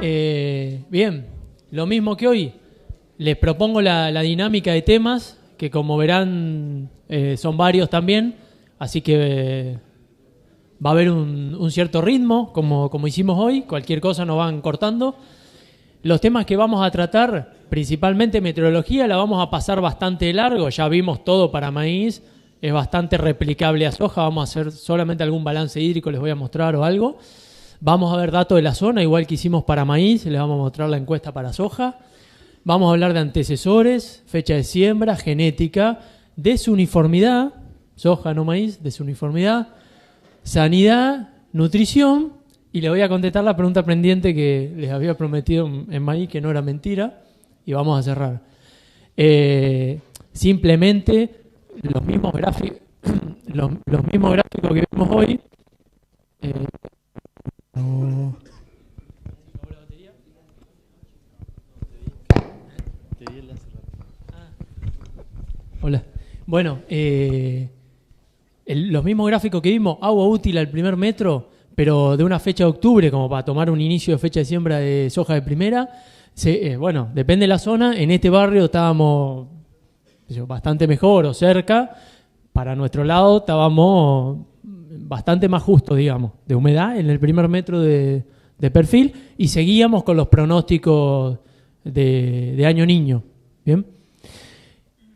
Bien, lo mismo que hoy. Les propongo la dinámica de temas, que como verán son varios también, así que va a haber un cierto ritmo, como hicimos hoy. Cualquier cosa nos van cortando. Los temas que vamos a tratar, principalmente meteorología, la vamos a pasar bastante largo. Ya vimos todo para maíz, es bastante replicable a soja. Vamos a hacer solamente algún balance hídrico, les voy a mostrar o algo. Vamos a ver datos de la zona, igual que hicimos para maíz, les vamos a mostrar la encuesta para soja. Vamos a hablar de antecesores, fecha de siembra, genética, desuniformidad, soja no maíz, desuniformidad, sanidad, nutrición, y le voy a contestar la pregunta pendiente que les había prometido en maíz, que no era mentira, y vamos a cerrar. Simplemente los mismos gráficos que vimos hoy. Hola. Bueno, los mismos gráficos que vimos, agua útil al primer metro, pero de una fecha de octubre, como para tomar un inicio de fecha de siembra de soja de primera. Bueno, depende de la zona. En este barrio estábamos bastante mejor o cerca. Para nuestro lado estábamos bastante más justos, digamos, de humedad en el primer metro de perfil, y seguíamos con los pronósticos de año niño. ¿Bien?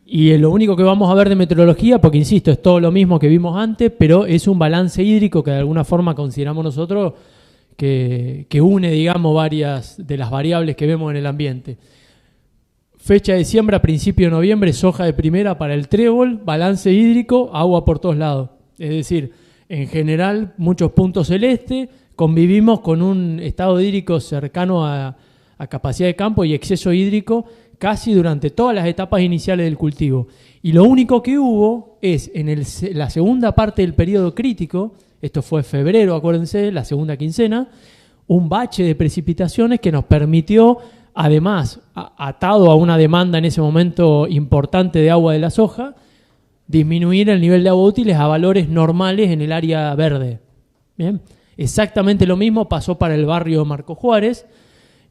Y lo único que vamos a ver de meteorología, porque insisto, es todo lo mismo que vimos antes, pero es un balance hídrico que de alguna forma consideramos nosotros que une, digamos, varias de las variables que vemos en el ambiente. Fecha de siembra, principio de noviembre, soja de primera para el trébol, balance hídrico, agua por todos lados. Es decir, en general, muchos puntos celestes, convivimos con un estado hídrico cercano a capacidad de campo y exceso hídrico casi durante todas las etapas iniciales del cultivo. Y lo único que hubo es en la segunda parte del periodo crítico, esto fue febrero, acuérdense, la segunda quincena, un bache de precipitaciones que nos permitió, además, atado a una demanda en ese momento importante de agua de la soja, disminuir el nivel de agua útiles a valores normales en el área verde. Bien, exactamente lo mismo pasó para el barrio Marco Juárez,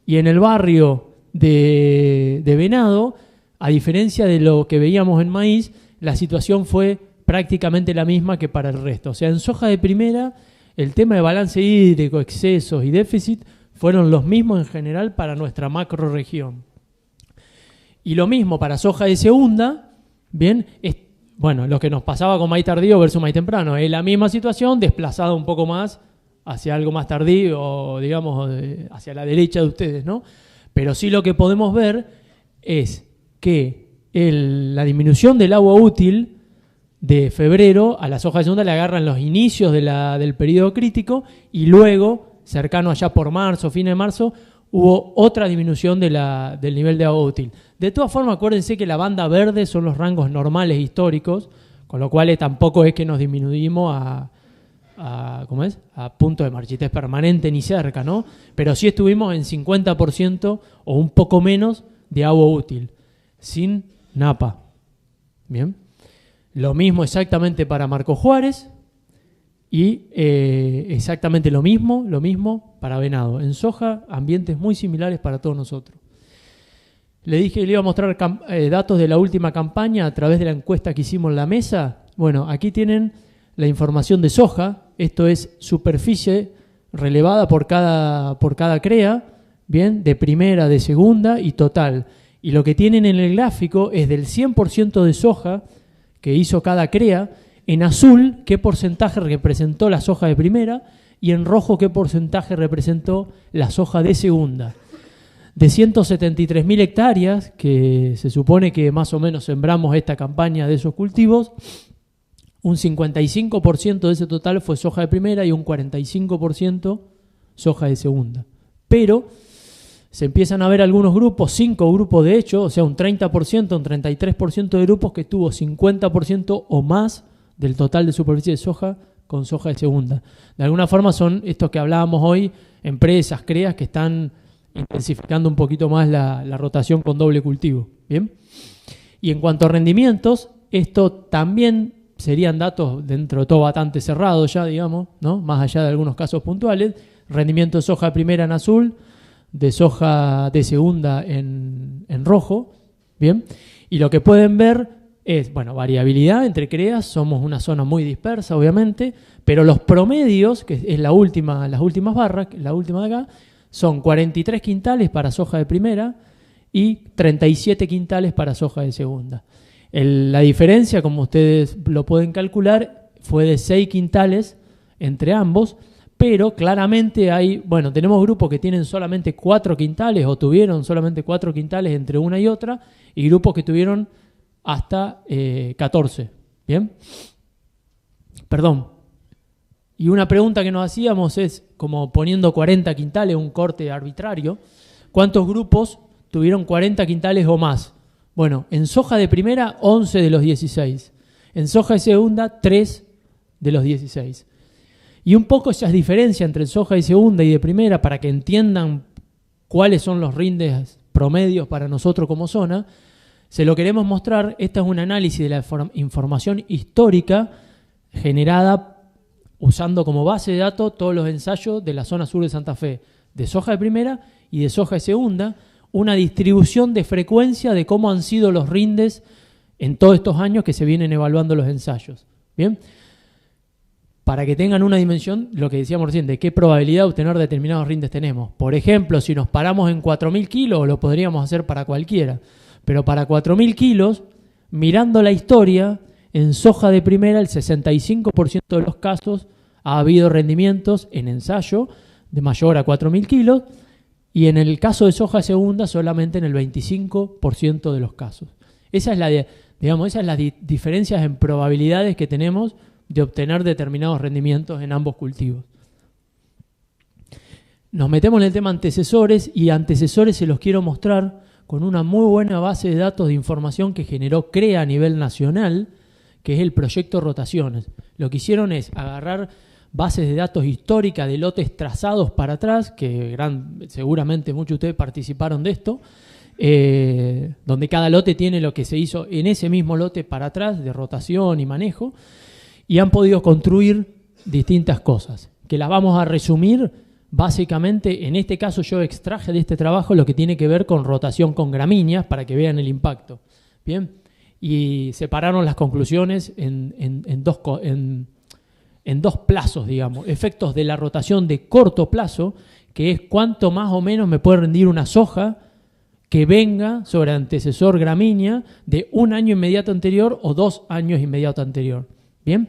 y en el barrio de Venado, a diferencia de lo que veíamos en maíz, la situación fue prácticamente la misma que para el resto. O sea, en soja de primera, el tema de balance hídrico, excesos y déficit fueron los mismos en general para nuestra macrorregión. Y lo mismo para soja de segunda, bien, bueno, lo que nos pasaba con maíz tardío versus maíz temprano, es la misma situación, desplazada un poco más hacia algo más tardío, o digamos, hacia la derecha de ustedes, ¿no? Pero sí lo que podemos ver es que la disminución del agua útil de febrero a la soja de segunda le agarran los inicios del periodo crítico, y luego, cercano allá por marzo, fines de marzo, hubo otra disminución del nivel de agua útil. De todas formas, acuérdense que la banda verde son los rangos normales históricos, con lo cual tampoco es que nos disminuimos a punto de marchitez permanente ni cerca, ¿no? Pero sí estuvimos en 50% o un poco menos de agua útil, sin napa. Bien. Lo mismo exactamente para Marco Juárez y exactamente lo mismo para Venado. En soja, ambientes muy similares para todos nosotros. Le dije que le iba a mostrar datos de la última campaña a través de la encuesta que hicimos en la mesa. Bueno, aquí tienen la información de soja. Esto es superficie relevada por cada CREA, bien, de primera, de segunda y total. Y lo que tienen en el gráfico es del 100% de soja que hizo cada CREA, en azul qué porcentaje representó la soja de primera y en rojo qué porcentaje representó la soja de segunda. De 173.000 hectáreas, que se supone que más o menos sembramos esta campaña de esos cultivos, un 55% de ese total fue soja de primera y un 45% soja de segunda. Pero se empiezan a ver algunos grupos, 5 grupos de hecho, o sea, un 30%, un 33% de grupos que tuvo 50% o más del total de superficie de soja con soja de segunda. De alguna forma son estos que hablábamos hoy, empresas, CREAs, que están intensificando un poquito más la rotación con doble cultivo. ¿Bien? Y en cuanto a rendimientos, esto también serían datos dentro de todo bastante cerrados ya, digamos, ¿no? Más allá de algunos casos puntuales. Rendimiento de soja de primera en azul, de soja de segunda en rojo, ¿bien? Y lo que pueden ver es, bueno, variabilidad entre CREAs, somos una zona muy dispersa, obviamente, pero los promedios, que es las últimas barras, la última de acá, son 43 quintales para soja de primera y 37 quintales para soja de segunda. La diferencia, como ustedes lo pueden calcular, fue de 6 quintales entre ambos, pero claramente tenemos grupos que tienen solamente 4 quintales o tuvieron solamente 4 quintales entre una y otra, y grupos que tuvieron hasta 14. ¿Bien? Perdón. Y una pregunta que nos hacíamos es, como poniendo 40 quintales, un corte arbitrario, ¿cuántos grupos tuvieron 40 quintales o más? Bueno, en soja de primera, 11 de los 16. En soja de segunda, 3 de los 16. Y un poco esas diferencias entre soja de segunda y de primera, para que entiendan cuáles son los rindes promedios para nosotros como zona, se lo queremos mostrar. Este es un análisis de la información histórica generada usando como base de datos todos los ensayos de la zona sur de Santa Fe, de soja de primera y de soja de segunda, una distribución de frecuencia de cómo han sido los rindes en todos estos años que se vienen evaluando los ensayos. ¿Bien? Para que tengan una dimensión, lo que decíamos recién, de qué probabilidad de obtener determinados rindes tenemos. Por ejemplo, si nos paramos en 4.000 kilos, lo podríamos hacer para cualquiera, pero para 4.000 kilos, mirando la historia, en soja de primera el 65% de los casos ha habido rendimientos en ensayo de mayor a 4.000 kilos, y en el caso de soja de segunda solamente en el 25% de los casos. Esas son las diferencias en probabilidades que tenemos de obtener determinados rendimientos en ambos cultivos. Nos metemos en el tema antecesores, y antecesores se los quiero mostrar con una muy buena base de datos de información que generó CREA a nivel nacional, que es el proyecto Rotaciones. Lo que hicieron es agarrar bases de datos históricas de lotes trazados para atrás, que seguramente muchos de ustedes participaron de esto, donde cada lote tiene lo que se hizo en ese mismo lote para atrás, de rotación y manejo, y han podido construir distintas cosas, que las vamos a resumir básicamente. En este caso yo extraje de este trabajo lo que tiene que ver con rotación con gramíneas para que vean el impacto. Bien, y separaron las conclusiones en dos plazos, digamos. Efectos de la rotación de corto plazo, que es cuánto más o menos me puede rendir una soja que venga sobre antecesor gramínea de un año inmediato anterior o 2 años inmediato anterior. Bien,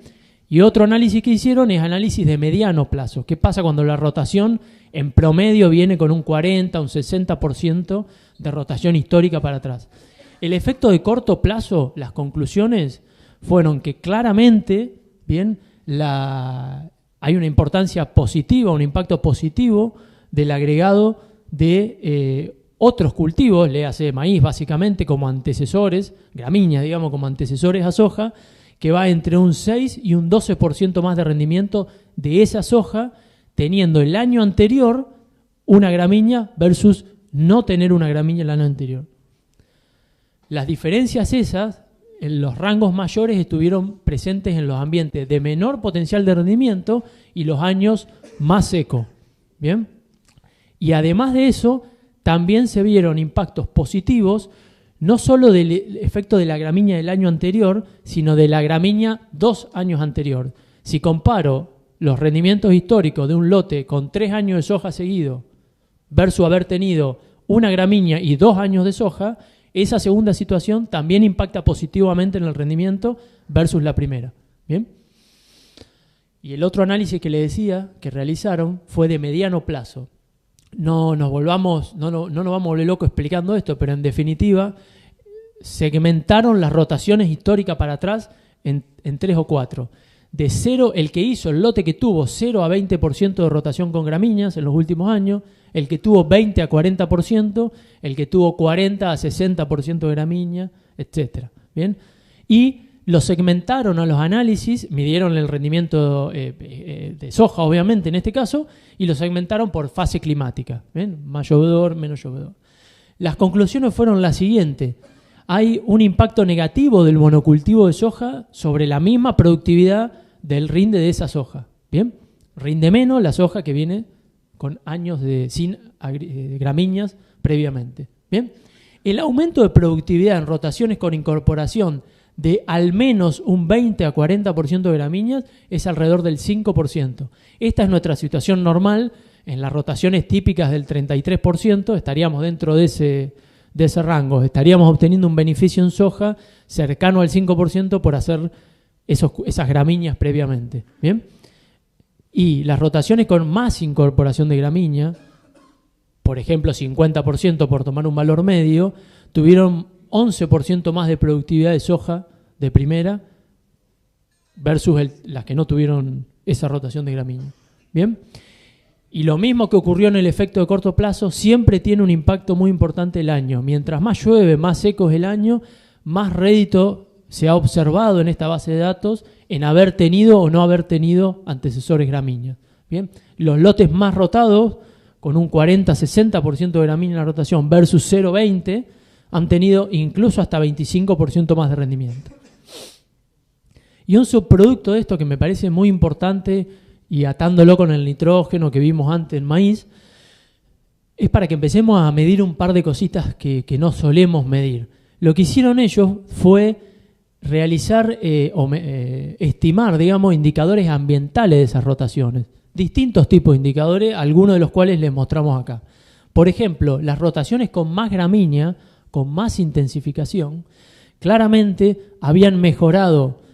y otro análisis que hicieron es análisis de mediano plazo. ¿Qué pasa cuando la rotación en promedio viene con un 40, un 60% de rotación histórica para atrás? El efecto de corto plazo, las conclusiones fueron que claramente, bien, hay una importancia positiva, un impacto positivo del agregado de otros cultivos, léase maíz básicamente como antecesores, gramíneas, digamos, como antecesores a soja, que va entre un 6 y un 12% más de rendimiento de esa soja, teniendo el año anterior una gramínea versus no tener una gramínea el año anterior. Las diferencias esas, en los rangos mayores, estuvieron presentes en los ambientes de menor potencial de rendimiento y los años más secos. ¿Bien? Y además de eso, también se vieron impactos positivos, no solo del efecto de la gramínea del año anterior, sino de la gramínea 2 años anterior. Si comparo los rendimientos históricos de un lote con 3 años de soja seguido versus haber tenido una gramínea y 2 años de soja, esa segunda situación también impacta positivamente en el rendimiento versus la primera. ¿Bien? Y el otro análisis que le decía que realizaron fue de mediano plazo. No nos vamos a volver locos explicando esto, pero en definitiva segmentaron las rotaciones históricas para atrás en 3 o 4. De 0, el que hizo el lote que tuvo 0 a 20% de rotación con gramíneas en los últimos años, el que tuvo 20 a 40%, el que tuvo 40 a 60% de gramínea, etc. ¿Bien? Y lo segmentaron a los análisis, midieron el rendimiento de soja, obviamente, en este caso, y lo segmentaron por fase climática. ¿Bien? Más llovedor, menos llovedor. Las conclusiones fueron las siguientes. Hay un impacto negativo del monocultivo de soja sobre la misma productividad del rinde de esa soja. ¿Bien? Rinde menos la soja que viene con años sin gramíneas previamente. ¿Bien? El aumento de productividad en rotaciones con incorporación de al menos un 20 a 40% de gramíneas es alrededor del 5%. Esta es nuestra situación normal. En las rotaciones típicas del 33% estaríamos dentro de ese rango. Estaríamos obteniendo un beneficio en soja cercano al 5% por hacer esas gramíneas previamente. ¿Bien? Y las rotaciones con más incorporación de gramínea, por ejemplo 50% por tomar un valor medio, tuvieron 11% más de productividad de soja de primera versus las que no tuvieron esa rotación de gramínea. ¿Bien? Y lo mismo que ocurrió en el efecto de corto plazo, siempre tiene un impacto muy importante el año. Mientras más llueve, más seco es el año, más rédito se ha observado en esta base de datos en haber tenido o no haber tenido antecesores gramíneas. ¿Bien? Los lotes más rotados, con un 40-60% de gramínea en la rotación versus 0,20%, han tenido incluso hasta 25% más de rendimiento. Y un subproducto de esto que me parece muy importante, y atándolo con el nitrógeno que vimos antes en maíz, es para que empecemos a medir un par de cositas que no solemos medir. Lo que hicieron ellos fue realizar estimar, digamos, indicadores ambientales de esas rotaciones. Distintos tipos de indicadores, algunos de los cuales les mostramos acá. Por ejemplo, las rotaciones con más gramínea, con más intensificación, claramente habían mejorado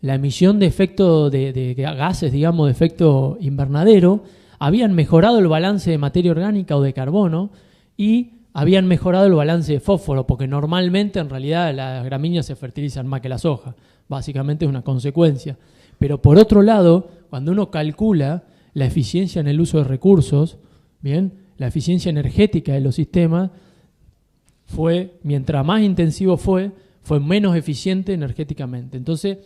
la emisión de efecto de gases, digamos, de efecto invernadero, habían mejorado el balance de materia orgánica o de carbono y habían mejorado el balance de fósforo, porque normalmente en realidad las gramíneas se fertilizan más que la soja. Básicamente es una consecuencia. Pero por otro lado, cuando uno calcula la eficiencia en el uso de recursos, ¿bien?, la eficiencia energética de los sistemas, mientras más intensivo fue menos eficiente energéticamente. Entonces,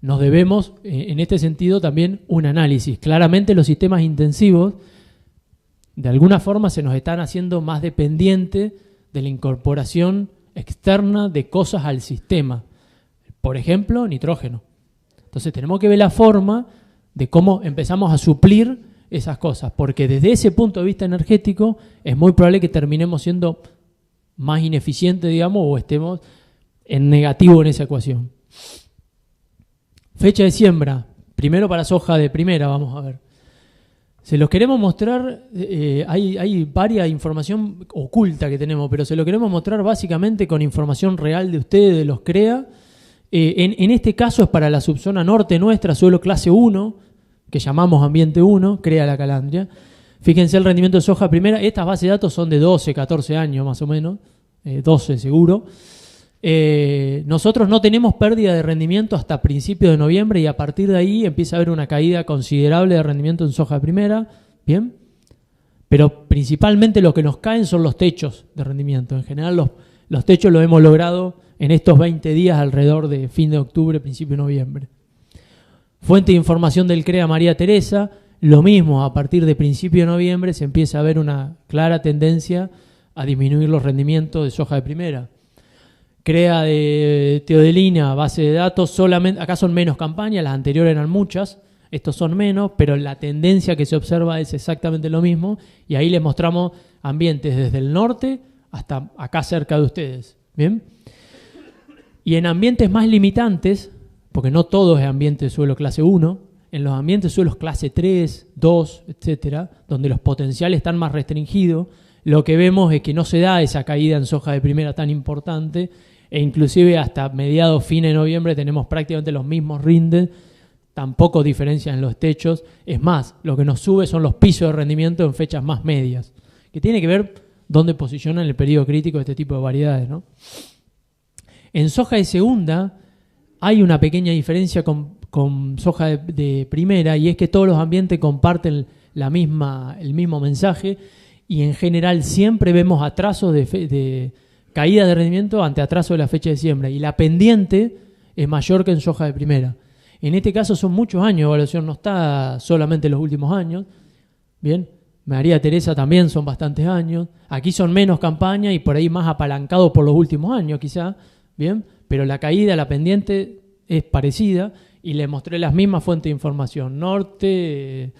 nos debemos, en este sentido, también un análisis. Claramente los sistemas intensivos, de alguna forma, se nos están haciendo más dependientes de la incorporación externa de cosas al sistema. Por ejemplo, nitrógeno. Entonces tenemos que ver la forma de cómo empezamos a suplir esas cosas, porque desde ese punto de vista energético es muy probable que terminemos siendo más ineficientes, digamos, o estemos en negativo en esa ecuación. Fecha de siembra, primero para soja de primera, vamos a ver. Se los queremos mostrar, hay varias información oculta que tenemos, pero se lo queremos mostrar básicamente con información real de ustedes, de los CREA. En este caso es para la subzona norte nuestra, suelo clase 1, que llamamos ambiente 1, CREA La Calandria. Fíjense el rendimiento de soja primera. Estas bases de datos son de 12, 14 años más o menos, 12 seguro. Nosotros no tenemos pérdida de rendimiento hasta principios de noviembre y a partir de ahí empieza a haber una caída considerable de rendimiento en soja de primera. Bien, pero principalmente lo que nos caen son los techos de rendimiento. En general los techos los hemos logrado en estos 20 días alrededor de fin de octubre, principio de noviembre. Fuente de información del CREA María Teresa, lo mismo, a partir de principio de noviembre se empieza a ver una clara tendencia a disminuir los rendimientos de soja de primera. CREA de Teodelina, base de datos, solamente, acá son menos campañas, las anteriores eran muchas, estos son menos, pero la tendencia que se observa es exactamente lo mismo y ahí les mostramos ambientes desde el norte hasta acá cerca de ustedes. ¿Bien? Y en ambientes más limitantes, porque no todo es ambiente de suelo clase 1, en los ambientes de suelos clase 3, 2, etcétera, donde los potenciales están más restringidos, lo que vemos es que no se da esa caída en soja de primera tan importante e inclusive hasta mediados, fines de noviembre tenemos prácticamente los mismos rindes, tampoco diferencias en los techos. Es más, lo que nos sube son los pisos de rendimiento en fechas más medias, que tiene que ver dónde posicionan el periodo crítico de este tipo de variedades, ¿no? En soja de segunda hay una pequeña diferencia con soja de primera y es que todos los ambientes comparten el mismo mensaje y en general siempre vemos atrasos de caída de rendimiento ante atraso de la fecha de siembra y la pendiente es mayor que en soja de primera. En este caso son muchos años de evaluación, no está solamente en los últimos años. Bien, María Teresa también son bastantes años. Aquí son menos campañas y por ahí más apalancados por los últimos años quizá. Bien, pero la caída, la pendiente es parecida y le mostré las mismas fuentes de información. Norte,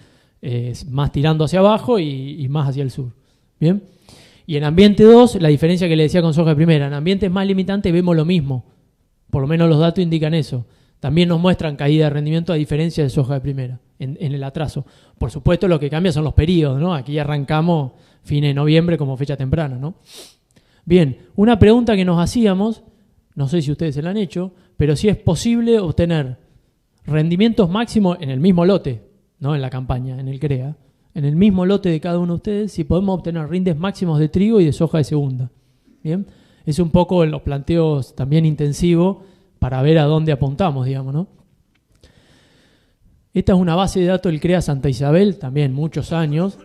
más tirando hacia abajo y más hacia el sur. ¿Bien? Y en ambiente 2, la diferencia que le decía con soja de primera, en ambientes más limitantes vemos lo mismo. Por lo menos los datos indican eso. También nos muestran caída de rendimiento a diferencia de soja de primera, en el atraso. Por supuesto, lo que cambia son los periodos, ¿no? Aquí arrancamos fin de noviembre como fecha temprana, ¿no? Bien, una pregunta que nos hacíamos, no sé si ustedes se la han hecho, pero si es posible obtener rendimientos máximos en el mismo lote, no en la campaña, en el CREA, en el mismo lote de cada uno de ustedes, si podemos obtener rindes máximos de trigo y de soja de segunda. Bien, es un poco en los planteos también intensivos para ver a dónde apuntamos, digamos, ¿no? Esta es una base de datos del CREA Santa Isabel, también muchos años,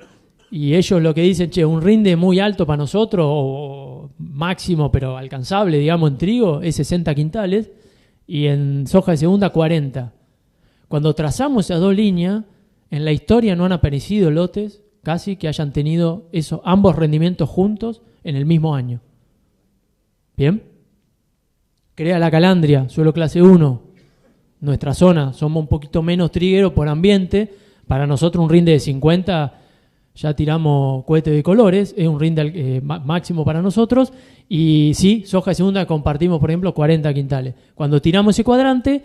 y ellos lo que dicen, un rinde muy alto para nosotros, o máximo pero alcanzable, digamos, en trigo, es 60 quintales, y en soja de segunda 40. Cuando trazamos esas dos líneas, en la historia no han aparecido lotes casi que hayan tenido ambos rendimientos juntos en el mismo año. ¿Bien? CREA La Calandria, suelo clase 1, nuestra zona, somos un poquito menos trigueros por ambiente, para nosotros un rinde de 50, ya tiramos cohete de colores, es un rinde máximo para nosotros, y sí, soja de segunda compartimos, por ejemplo, 40 quintales. Cuando tiramos ese cuadrante,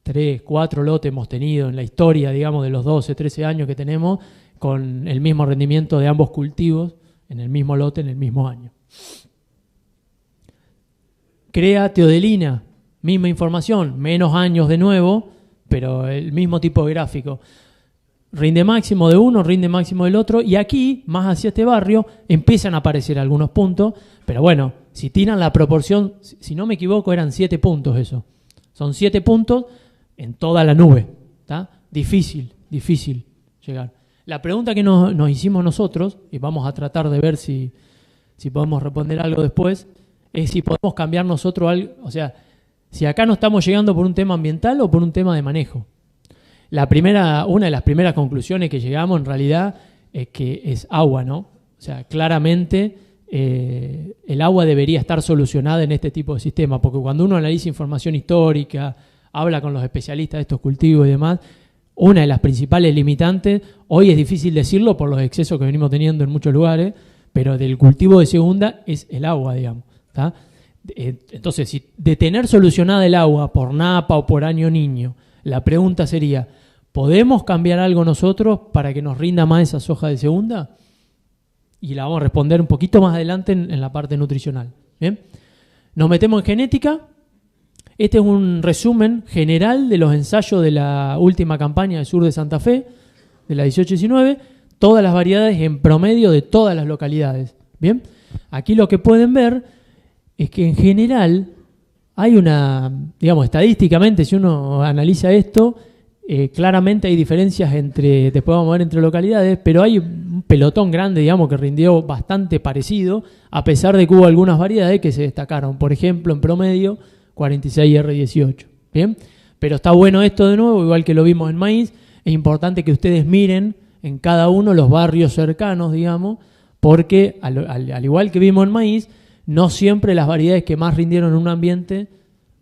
3, 4 lotes hemos tenido en la historia, digamos, de los 12, 13 años que tenemos, con el mismo rendimiento de ambos cultivos, en el mismo lote, en el mismo año. CREA Teodelina, misma información, menos años de nuevo, pero el mismo tipo de gráfico. Rinde máximo de uno, rinde máximo del otro, y aquí, más hacia este barrio, empiezan a aparecer algunos puntos, pero bueno, si tiran la proporción, si no me equivoco, eran 7 puntos eso. Son 7 puntos en toda la nube, ¿tá? Difícil llegar. La pregunta que nos hicimos nosotros, y vamos a tratar de ver si podemos responder algo después, es si podemos cambiar nosotros algo, o sea, si acá no estamos llegando por un tema ambiental o por un tema de manejo. Una de las primeras conclusiones que llegamos en realidad es que es agua, ¿no? O sea, claramente el agua debería estar solucionada en este tipo de sistema, porque cuando uno analiza información histórica, habla con los especialistas de estos cultivos y demás, una de las principales limitantes, hoy es difícil decirlo por los excesos que venimos teniendo en muchos lugares, pero del cultivo de segunda es el agua, digamos, ¿tá? Entonces, si de tener solucionada el agua por napa o por año niño, la pregunta sería, ¿podemos cambiar algo nosotros para que nos rinda más esa soja de segunda? Y la vamos a responder un poquito más adelante en la parte nutricional. ¿Bien? Nos metemos en genética. Este es un resumen general de los ensayos de la última campaña del sur de Santa Fe, de la 18-19, todas las variedades en promedio de todas las localidades. ¿Bien? Aquí lo que pueden ver es que en general hay una, digamos, estadísticamente, si uno analiza esto, claramente hay diferencias después vamos a ver entre localidades, pero hay un pelotón grande, digamos, que rindió bastante parecido, a pesar de que hubo algunas variedades que se destacaron. Por ejemplo, en promedio, 46R18. ¿Bien? Pero está bueno esto de nuevo, igual que lo vimos en maíz, es importante que ustedes miren en cada uno los barrios cercanos, digamos, porque al igual que vimos en maíz, no siempre las variedades que más rindieron en un ambiente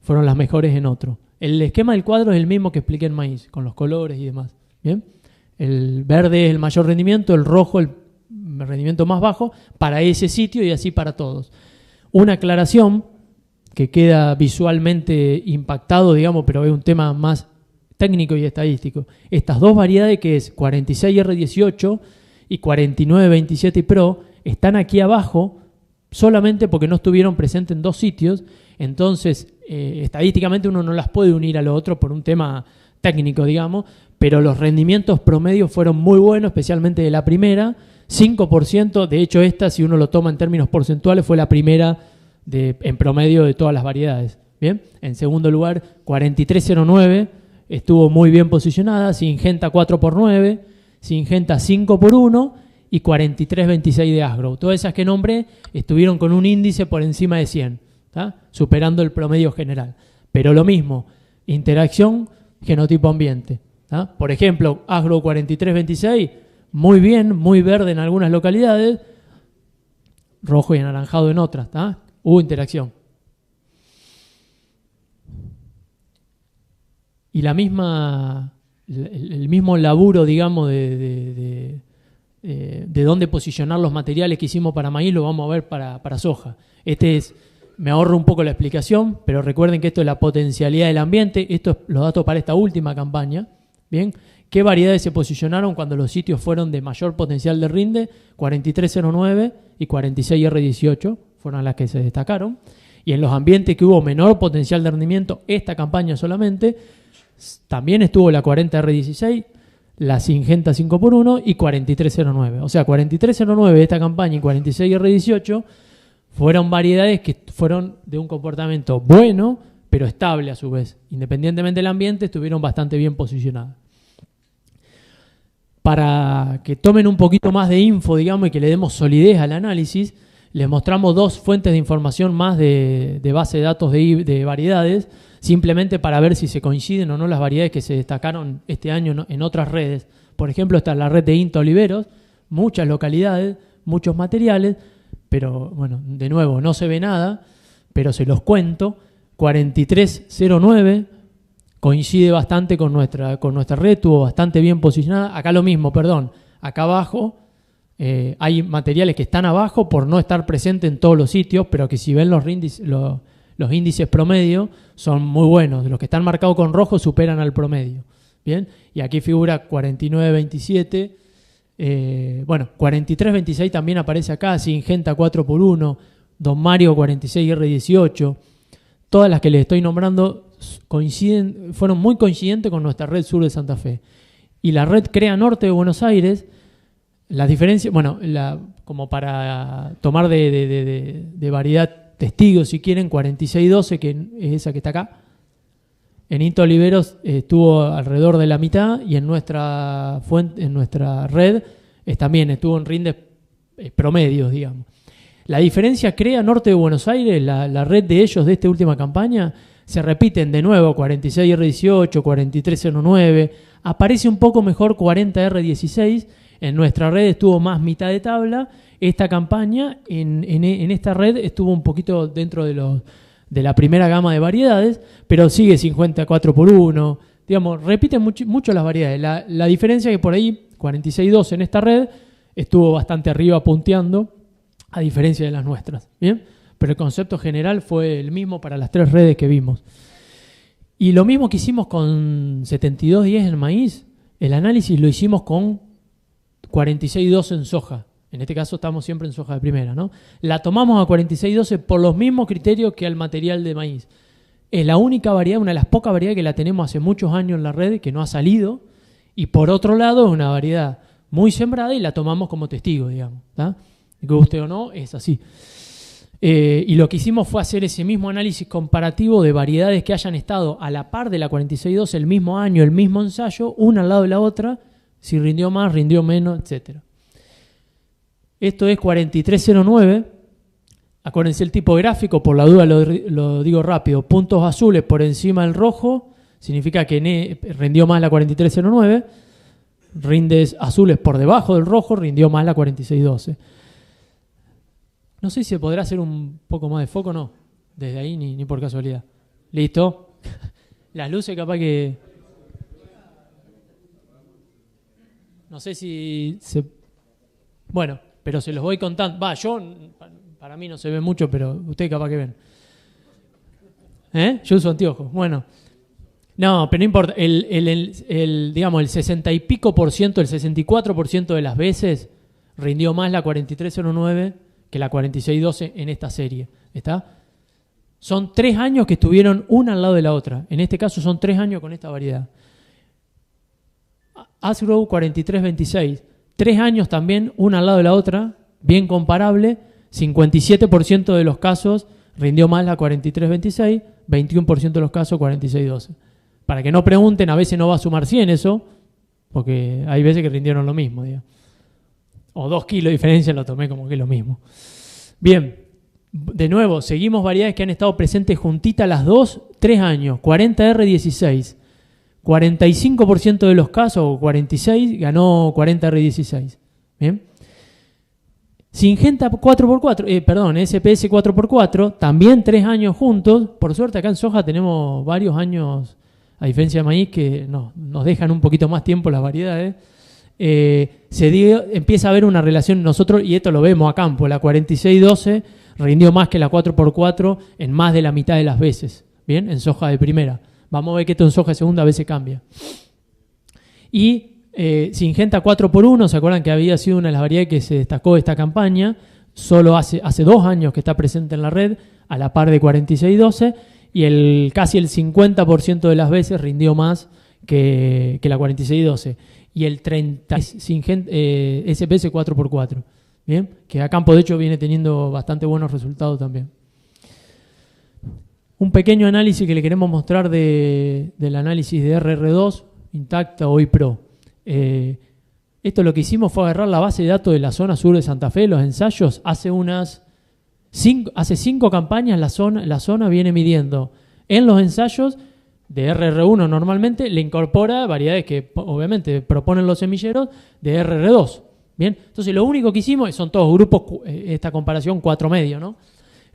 fueron las mejores en otro. El esquema del cuadro es el mismo que expliqué en maíz, con los colores y demás. ¿Bien? El verde es el mayor rendimiento, el rojo el rendimiento más bajo para ese sitio y así para todos. Una aclaración que queda visualmente impactado, digamos, pero es un tema más técnico y estadístico. Estas dos variedades, que es 46R18 y 4927 Pro, están aquí abajo solamente porque no estuvieron presentes en dos sitios. Entonces, estadísticamente uno no las puede unir a lo otro por un tema técnico, digamos, pero los rendimientos promedios fueron muy buenos, especialmente de la primera, 5%, de hecho esta, si uno lo toma en términos porcentuales, fue la primera en promedio de todas las variedades. ¿Bien? En segundo lugar, 4309, estuvo muy bien posicionada, Syngenta 4x9, Syngenta 5x1 y 4326 de Asgrow. Todas esas que nombré estuvieron con un índice por encima de 100, ¿tá? Superando el promedio general. Pero lo mismo, interacción, genotipo ambiente, ¿tá? Por ejemplo, Asgrow 4326, muy bien, muy verde en algunas localidades, rojo y anaranjado en otras, ¿tá? Hubo interacción. Y la misma el mismo laburo, digamos, de dónde posicionar los materiales que hicimos para maíz, lo vamos a ver para soja. Me ahorro un poco la explicación, pero recuerden que esto es la potencialidad del ambiente. Esto es los datos para esta última campaña. Bien, ¿qué variedades se posicionaron cuando los sitios fueron de mayor potencial de rinde? 4309 y 46R18 fueron las que se destacaron. Y en los ambientes que hubo menor potencial de rendimiento, esta campaña solamente, también estuvo la 40R16, la Syngenta 5x1 y 4309. O sea, 4309 de esta campaña y 46R18 fueron variedades que fueron de un comportamiento bueno, pero estable a su vez. Independientemente del ambiente, estuvieron bastante bien posicionadas. Para que tomen un poquito más de info, digamos, y que le demos solidez al análisis, les mostramos dos fuentes de información más de base de datos de variedades, simplemente para ver si se coinciden o no las variedades que se destacaron este año en otras redes. Por ejemplo, está la red de INTA Oliveros, muchas localidades, muchos materiales, pero bueno, de nuevo, no se ve nada, pero se los cuento. 4309 coincide bastante con nuestra red, estuvo bastante bien posicionada. Acá lo mismo, perdón, acá abajo hay materiales que están abajo por no estar presentes en todos los sitios, pero que si ven los índices promedio son muy buenos. Los que están marcados con rojo superan al promedio. Bien, y aquí figura 4927. Bueno, 4326 también aparece acá, Syngenta 4x1, Don Mario 46R18. Todas las que les estoy nombrando fueron muy coincidentes con nuestra red sur de Santa Fe. Y la red CREA Norte de Buenos Aires, las diferencias, bueno, como para tomar de variedad testigos, si quieren, 4612, que es esa que está acá. En INTA Oliveros estuvo alrededor de la mitad y en nuestra red también estuvo en rindes promedios, digamos. La diferencia CREA Norte de Buenos Aires, la red de ellos de esta última campaña, se repiten de nuevo 46R18, 4309, aparece un poco mejor 40R16, en nuestra red estuvo más mitad de tabla, esta campaña en esta red estuvo un poquito dentro de la primera gama de variedades, pero sigue 54x1, digamos, repiten mucho las variedades. La diferencia es que por ahí 46.2 en esta red estuvo bastante arriba punteando, a diferencia de las nuestras, ¿bien? Pero el concepto general fue el mismo para las tres redes que vimos. Y lo mismo que hicimos con 7210 en maíz, el análisis lo hicimos con 46.2 en soja. En este caso estamos siempre en soja de primera, ¿no? La tomamos a 46.12 por los mismos criterios que al material de maíz. Es la única variedad, una de las pocas variedades que la tenemos hace muchos años en la red, que no ha salido. Y por otro lado es una variedad muy sembrada y la tomamos como testigo, digamos, ¿tá? Que guste o no, es así. Y lo que hicimos fue hacer ese mismo análisis comparativo de variedades que hayan estado a la par de la 46.2 el mismo año, el mismo ensayo, una al lado de la otra, si rindió más, rindió menos, etc. Esto es 4309. Acuérdense el tipo gráfico, por la duda lo digo rápido. Puntos azules por encima del rojo, significa que rindió más la 4309. Rindes azules por debajo del rojo, rindió más la 4612. No sé si se podrá hacer un poco más de foco, no. Desde ahí ni por casualidad. ¿Listo? Las luces capaz que... No sé si se... Bueno, pero se los voy contando. Para mí no se ve mucho, pero ustedes capaz que ven. Yo uso anteojos. Bueno. No, pero no importa. Digamos, el 60 y pico por ciento, el 64% de las veces rindió más la 4309 que la 4612 en esta serie. ¿Está? Son 3 años que estuvieron una al lado de la otra. En este caso son 3 años con esta variedad. Asgrow 4326. 3 años también, una al lado de la otra, bien comparable. 57% de los casos rindió más la 4326, 21% de los casos 4612. Para que no pregunten, a veces no va a sumar 100 eso, porque hay veces que rindieron lo mismo, digamos. O 2 kilos de diferencia, lo tomé como que es lo mismo. Bien, de nuevo, seguimos variedades que han estado presentes juntitas las dos, 3 años. 40R16, 45% de los casos, o 46, ganó 40R16. Bien. Syngenta 4x4, SPS 4x4, también 3 años juntos. Por suerte acá en soja tenemos varios años a diferencia de maíz que nos dejan un poquito más tiempo las variedades, empieza a haber una relación nosotros, y esto lo vemos a campo, la 4612 rindió más que la 4x4 en más de la mitad de las veces, ¿bien? En soja de primera. Vamos a ver que esto en soja de segunda a veces cambia. Y Syngenta 4x1, ¿se acuerdan que había sido una de las variedades que se destacó de esta campaña? Solo hace 2 años que está presente en la red, a la par de 4612, y casi el 50% de las veces rindió más que la 4612. Y el 30% SPS 4x4, ¿bien? Que a campo de hecho viene teniendo bastante buenos resultados también. Un pequeño análisis que le queremos mostrar del análisis de RR2, Intacta o iPro. Esto lo que hicimos fue agarrar la base de datos de la zona sur de Santa Fe, los ensayos. Hace 5 campañas la zona viene midiendo en los ensayos de RR1 normalmente, le incorpora variedades que obviamente proponen los semilleros de RR2. Bien, entonces lo único que hicimos, son todos grupos, esta comparación 4 medios, ¿no?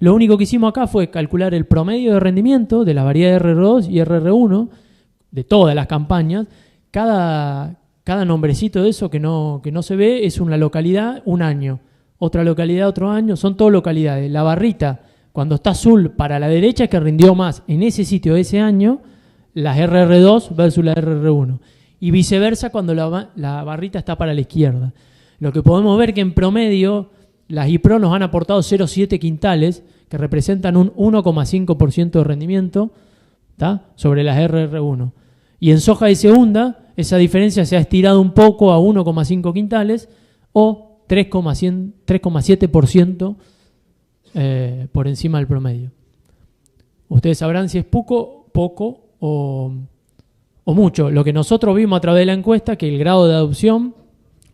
Lo único que hicimos acá fue calcular el promedio de rendimiento de las variedades RR2 y RR1 de todas las campañas. Cada nombrecito de eso que no se ve es una localidad, un año. Otra localidad, otro año, son todas localidades. La barrita, cuando está azul para la derecha, es que rindió más en ese sitio ese año las RR2 versus la RR1. Y viceversa cuando la barrita está para la izquierda. Lo que podemos ver que en promedio las iPro nos han aportado 0,7 quintales, que representan un 1,5% de rendimiento, ¿tá? Sobre las RR1. Y en soja de segunda, esa diferencia se ha estirado un poco a 1,5 quintales o 3,7% por encima del promedio. Ustedes sabrán si es poco o mucho. Lo que nosotros vimos a través de la encuesta, que el grado de adopción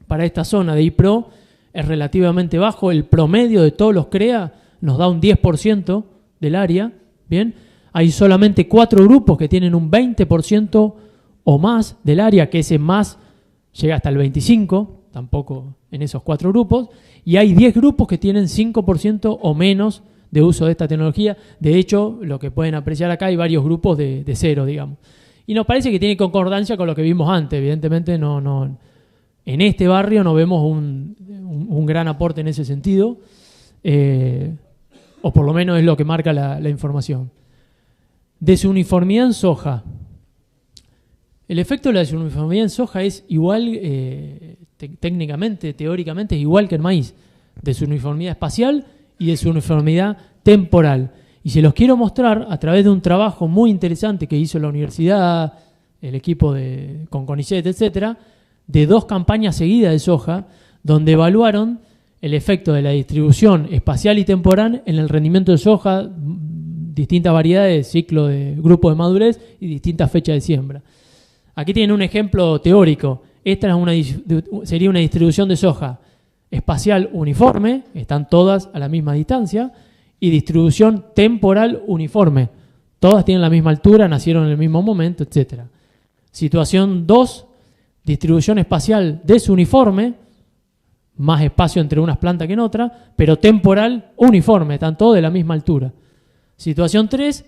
para esta zona de iPro es relativamente bajo. El promedio de todos los CREA nos da un 10% del área. Bien, hay solamente 4 grupos que tienen un 20% o más del área, que ese más llega hasta el 25%, tampoco en esos 4 grupos, y hay 10 grupos que tienen 5% o menos de uso de esta tecnología. De hecho, lo que pueden apreciar acá, hay varios grupos de 0, digamos. Y nos parece que tiene concordancia con lo que vimos antes. Evidentemente, no en este barrio no vemos un gran aporte en ese sentido, o por lo menos es lo que marca la información. Desuniformidad en soja. El efecto de la desuniformidad en soja es igual, técnicamente, teóricamente, es igual que en maíz. Desuniformidad espacial y desuniformidad temporal. Y se los quiero mostrar a través de un trabajo muy interesante que hizo la universidad, el equipo con CONICET, etcétera, de 2 campañas seguidas de soja, donde evaluaron el efecto de la distribución espacial y temporal en el rendimiento de soja, distintas variedades, ciclo de grupo de madurez y distintas fechas de siembra. Aquí tienen un ejemplo teórico. Esta sería una distribución de soja espacial uniforme, están todas a la misma distancia, y distribución temporal uniforme. Todas tienen la misma altura, nacieron en el mismo momento, etc. Situación 2, distribución espacial desuniforme, más espacio entre unas plantas que en otras, pero temporal uniforme, están todos de la misma altura. Situación 3,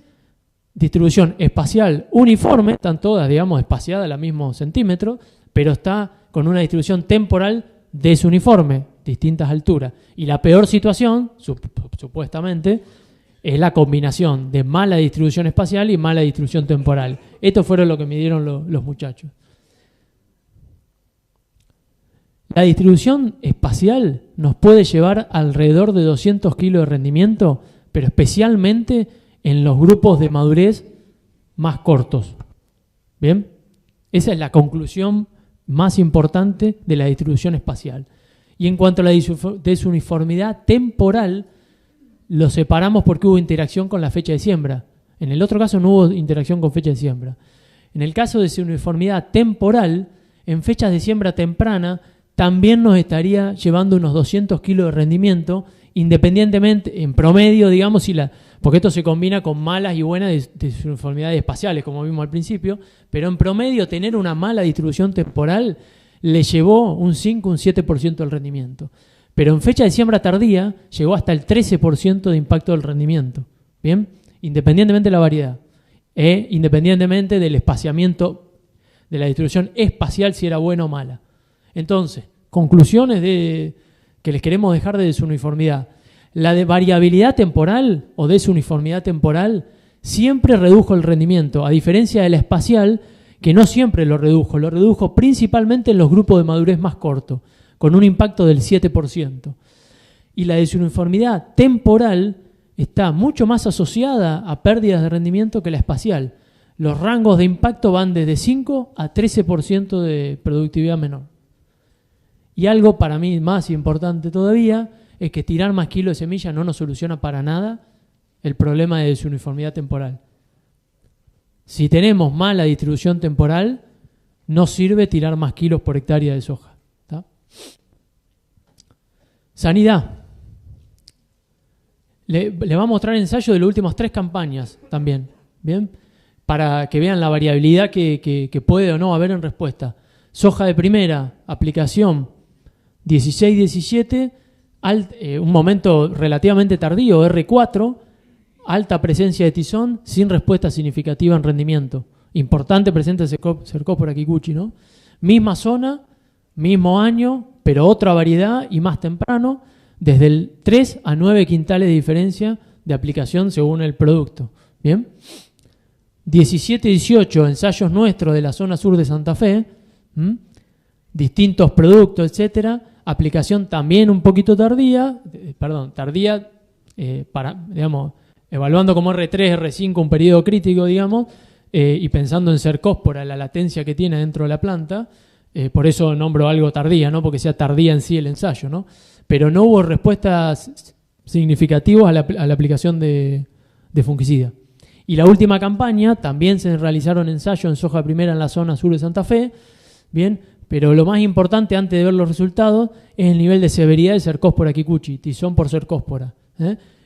distribución espacial uniforme, están todas, digamos, espaciadas al mismo centímetro, pero está con una distribución temporal desuniforme, distintas alturas. Y la peor situación, supuestamente, es la combinación de mala distribución espacial y mala distribución temporal. Esto fueron lo que midieron los muchachos. La distribución espacial nos puede llevar alrededor de 200 kilos de rendimiento, pero especialmente en los grupos de madurez más cortos. ¿Bien? Esa es la conclusión más importante de la distribución espacial. Y en cuanto a la desuniformidad temporal, lo separamos porque hubo interacción con la fecha de siembra. En el otro caso no hubo interacción con fecha de siembra. En el caso de desuniformidad temporal, en fechas de siembra temprana, también nos estaría llevando unos 200 kilos de rendimiento, independientemente, en promedio, digamos, porque esto se combina con malas y buenas desuniformidades espaciales, como vimos al principio, pero en promedio tener una mala distribución temporal le llevó un 5, un 7% del rendimiento. Pero en fecha de siembra tardía llegó hasta el 13% de impacto del rendimiento, ¿bien? Independientemente de la variedad. independientemente del espaciamiento, de la distribución espacial, si era buena o mala. Entonces, conclusiones que les queremos dejar de desuniformidad. La de variabilidad temporal o desuniformidad temporal siempre redujo el rendimiento, a diferencia de la espacial, que no siempre lo redujo principalmente en los grupos de madurez más cortos, con un impacto del 7%. Y la desuniformidad temporal está mucho más asociada a pérdidas de rendimiento que la espacial. Los rangos de impacto van desde 5 a 13% de productividad menor. Y algo para mí más importante todavía es que tirar más kilos de semilla no nos soluciona para nada el problema de desuniformidad temporal. Si tenemos mala distribución temporal, no sirve tirar más kilos por hectárea de soja. ¿Tá? Sanidad. Le va a mostrar ensayo de las últimas 3 campañas también, ¿bien? Para que vean la variabilidad que puede o no haber en respuesta. Soja de primera, aplicación 16-17, un momento relativamente tardío, R4, alta presencia de tizón, sin respuesta significativa en rendimiento. Importante presencia de Cercospora kikuchi, ¿no? Misma zona, mismo año, pero otra variedad y más temprano, desde el 3 a 9 quintales de diferencia de aplicación según el producto. ¿Bien? 17-18, ensayos nuestros de la zona sur de Santa Fe, distintos productos, etcétera. Aplicación también un poquito tardía, digamos, evaluando como R3, R5 un periodo crítico, digamos, y pensando en Cercospora, la latencia que tiene dentro de la planta, por eso nombro algo tardía, no porque sea tardía en sí el ensayo, ¿no? Pero no hubo respuestas significativas a la aplicación de fungicida. Y la última campaña, también se realizaron ensayos en soja primera en la zona sur de Santa Fe, bien, pero lo más importante antes de ver los resultados es el nivel de severidad de Cercospora kikuchi, tizón por Cercospora.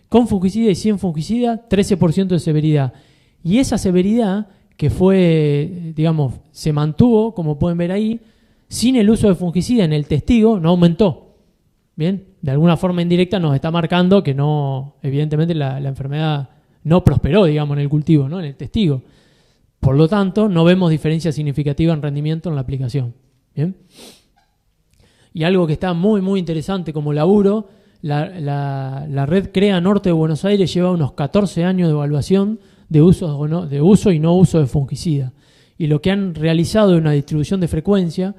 Con fungicida y sin fungicida, 13% de severidad. Y esa severidad que fue, digamos, se mantuvo, como pueden ver ahí, sin el uso de fungicida en el testigo, no aumentó. Bien, de alguna forma indirecta nos está marcando que no, evidentemente la enfermedad no prosperó, digamos, en el cultivo, ¿no? En el testigo. Por lo tanto, no vemos diferencia significativa en rendimiento en la aplicación. ¿Bien? Y algo que está muy, muy interesante como laburo, la red CREA Norte de Buenos Aires lleva unos 14 años de evaluación de uso y no uso de fungicida. Y lo que han realizado es una distribución de frecuencia,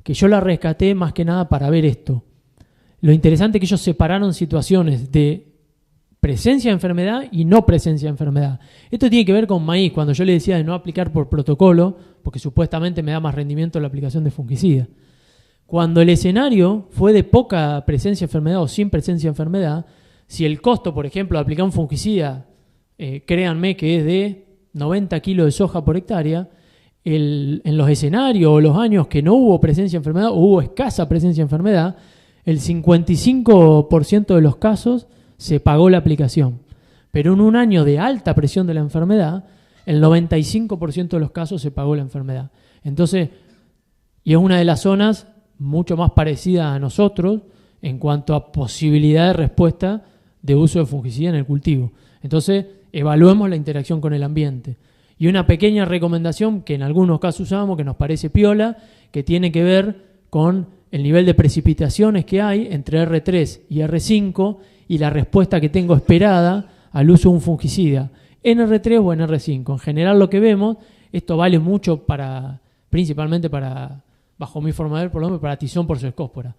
que yo la rescaté más que nada para ver esto. Lo interesante es que ellos separaron situaciones de presencia de enfermedad y no presencia de enfermedad. Esto tiene que ver con maíz, cuando yo le decía de no aplicar por protocolo, porque supuestamente me da más rendimiento la aplicación de fungicida. Cuando el escenario fue de poca presencia de enfermedad o sin presencia de enfermedad, si el costo, por ejemplo, de aplicar un fungicida, créanme que es de 90 kilos de soja por hectárea, en los escenarios o los años que no hubo presencia de enfermedad o hubo escasa presencia de enfermedad, el 55% de los casos se pagó la aplicación. Pero en un año de alta presión de la enfermedad, el 95% de los casos se pagó la enfermedad. Entonces, y es una de las zonas mucho más parecida a nosotros en cuanto a posibilidad de respuesta de uso de fungicida en el cultivo. Entonces, evaluemos la interacción con el ambiente. Y una pequeña recomendación que en algunos casos usamos, que nos parece piola, que tiene que ver con el nivel de precipitaciones que hay entre R3 y R5 y la respuesta que tengo esperada al uso de un fungicida en R3 o en R5. En general lo que vemos, esto vale mucho principalmente para, bajo mi forma de ver, por lo menos para tizón por Cercospora,